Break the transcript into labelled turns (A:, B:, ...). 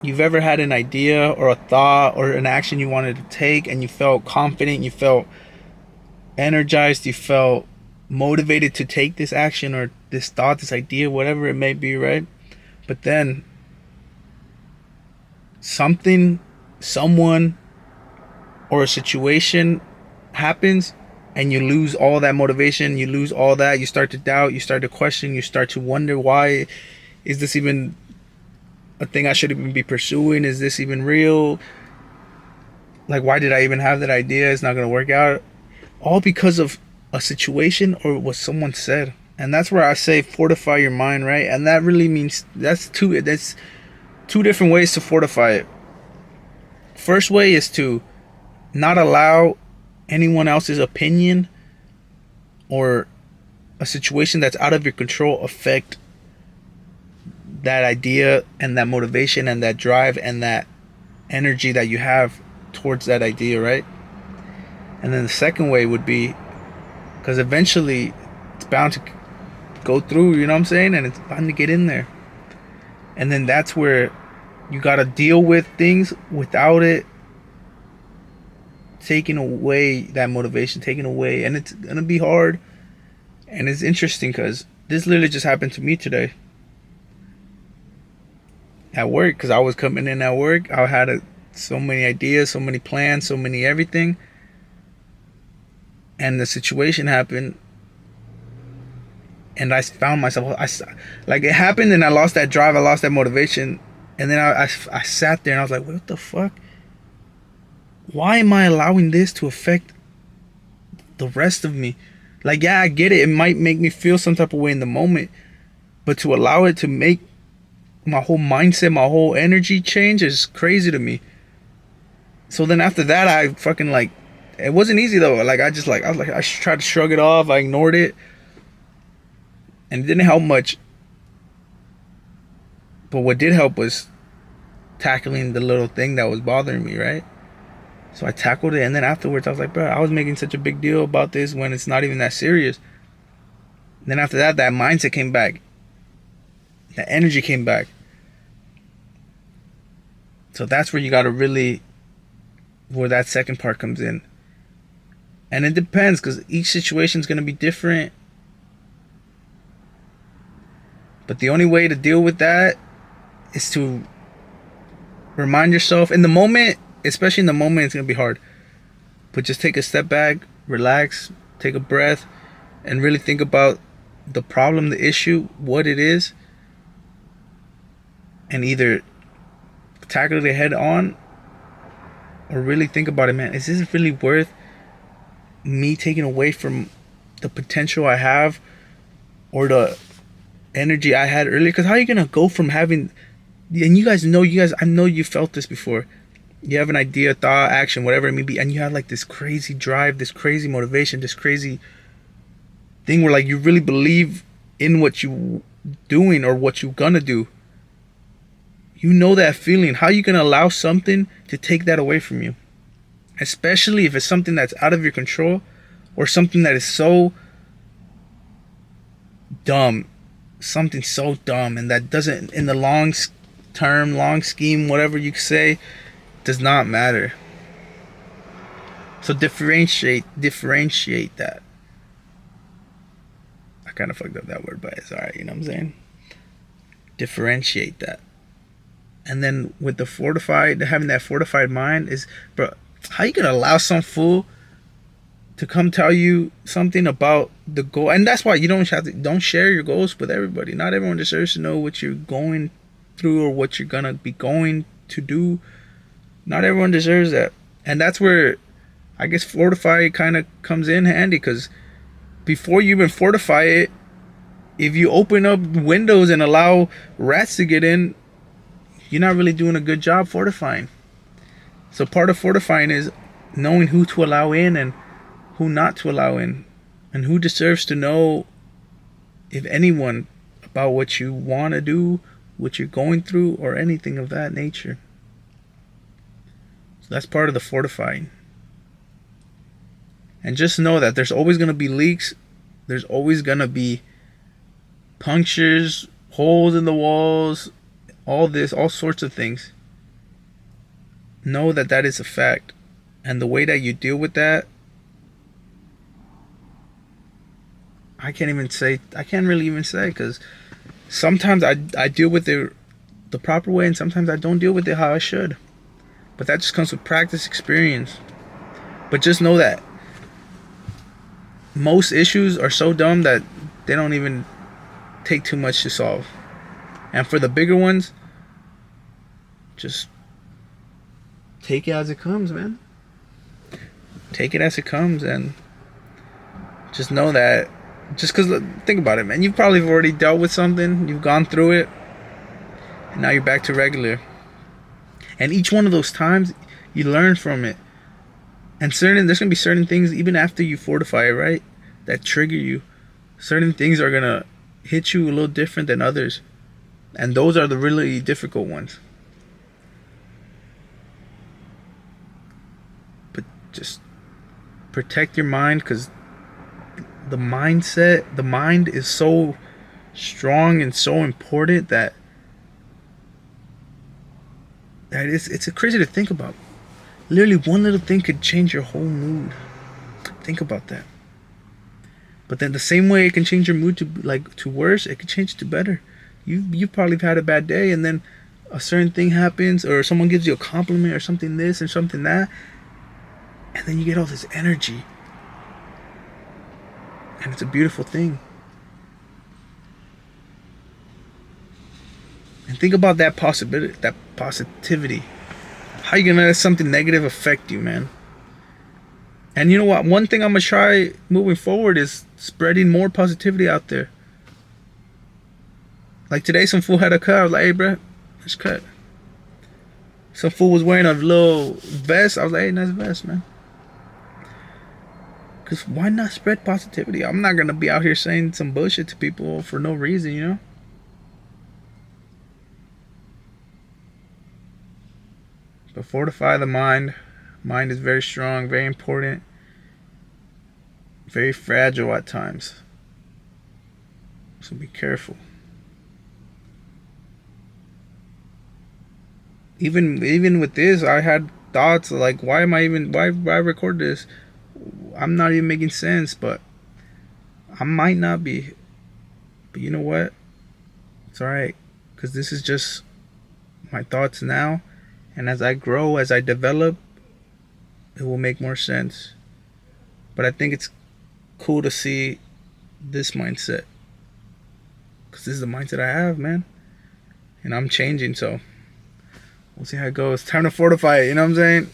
A: you've ever had an idea or a thought or an action you wanted to take and you felt confident, you felt energized, you felt motivated to take this action or this thought, this idea, whatever it may be, right? But then something, someone, or a situation happens and you lose all that motivation, you lose all that, you start to doubt, you start to question, you start to wonder, why is this even a thing I should even be pursuing? Is this even real? Like, why did I even have that idea? It's not going to work out. All because of a situation or what someone said. And that's where I say fortify your mind, right? And that really means that's two different ways to fortify it. First way is to not allow anyone else's opinion or a situation that's out of your control affect that idea and that motivation and that drive and that energy that you have towards that idea, right? And then the second way would be, because eventually it's bound to go through, you know what I'm saying? And it's bound to get in there. And then that's where you got to deal with things without it taking away that motivation, taking away. And it's going to be hard. And it's interesting because this literally just happened to me today at work, because I was coming in at work. I had so many ideas, so many plans, so many everything. And the situation happened. And I found myself, like it happened and I lost that drive, I lost that motivation. And then I sat there and I was like, what the fuck? Why am I allowing this to affect the rest of me? Like, yeah, I get it. It might make me feel some type of way in the moment. But to allow it to make my whole mindset, my whole energy change is crazy to me. So then after that, I fucking like, it wasn't easy though. Like, I tried to shrug it off. I ignored it. And it didn't help much. But what did help was tackling the little thing that was bothering me, right? So I tackled it, and then afterwards I was like, bro, I was making such a big deal about this when it's not even that serious. And then after that, that mindset came back. That energy came back. So that's where you got to really, where that second part comes in. And it depends, because each situation is going to be different. But the only way to deal with that is to remind yourself in the moment, especially in the moment, it's going to be hard. But just take a step back, relax, take a breath, and really think about the problem, the issue, what it is, and either tackle it head on or really think about it, man, is this really worth me taking away from the potential I have or the energy I had earlier? Because how are you going to go from having, and I know you felt this before. You have an idea, thought, action, whatever it may be, and you have like this crazy drive, this crazy motivation, this crazy thing where like you really believe in what you doing or what you're gonna do. You know that feeling. How are you gonna allow something to take that away from you? Especially if it's something that's out of your control or something that is so dumb. Something so dumb and that doesn't, in the long term, long scheme, whatever you say, does not matter. So differentiate that. I kind of fucked up that word, but it's alright, you know what I'm saying? Differentiate that. And then with the fortified, having that fortified mind is, bro, how you gonna allow some fool to come tell you something about the goal? And that's why you don't share your goals with everybody. Not everyone deserves to know what you're going through or what you're gonna be going to do. Not everyone deserves that. And that's where I guess fortify kind of comes in handy, because before you even fortify it, if you open up windows and allow rats to get in, you're not really doing a good job fortifying. So part of fortifying is knowing who to allow in and who not to allow in, and who deserves to know, if anyone, about what you want to do, what you're going through, or anything of that nature. So that's part of the fortifying. And just know that there's always going to be leaks. There's always going to be punctures, holes in the walls, all sorts of things. know that that is a fact. And the way that you deal with that, I can't really even say, because sometimes I deal with it the proper way, and sometimes I don't deal with it how I should. But that just comes with practice, experience. But just know that most issues are so dumb that they don't even take too much to solve. And for the bigger ones, just take it as it comes, man. Take it as it comes, and just know that. Just because, think about it, man. You've probably already dealt with something, you've gone through it, and now you're back to regular. And each one of those times, you learn from it. And there's gonna be certain things, even after you fortify it, right, that trigger you. Certain things are gonna hit you a little different than others, and those are the really difficult ones. But just protect your mind, because the mind is so strong and so important that it's crazy to think about. Literally, one little thing could change your whole mood. Think about that. But then the same way it can change your mood to worse, it could change it to better. You probably have had a bad day, and then a certain thing happens, or someone gives you a compliment, or something this and something that, and then you get all this energy, and it's a beautiful thing. And think about that possibility, that positivity. How you gonna let something negative affect you, man? And you know what? One thing I'm gonna try moving forward is spreading more positivity out there. Like today, some fool had a cut. I was like, "Hey, bro, let's cut." Some fool was wearing a little vest. I was like, "Hey, nice vest, man." Cause why not spread positivity? I'm not gonna be out here saying some bullshit to people for no reason, you know. But fortify the mind. Mind is very strong, very important, very fragile at times. So be careful. Even with this, I had thoughts like, why I record this? I'm not even making sense, but I might not be. But you know what? It's alright, because this is just my thoughts now, and as I grow, as I develop, it will make more sense. But I think it's cool to see this mindset, because this is the mindset I have, man, and I'm changing. So we'll see how it goes. Time to fortify it. You know what I'm saying?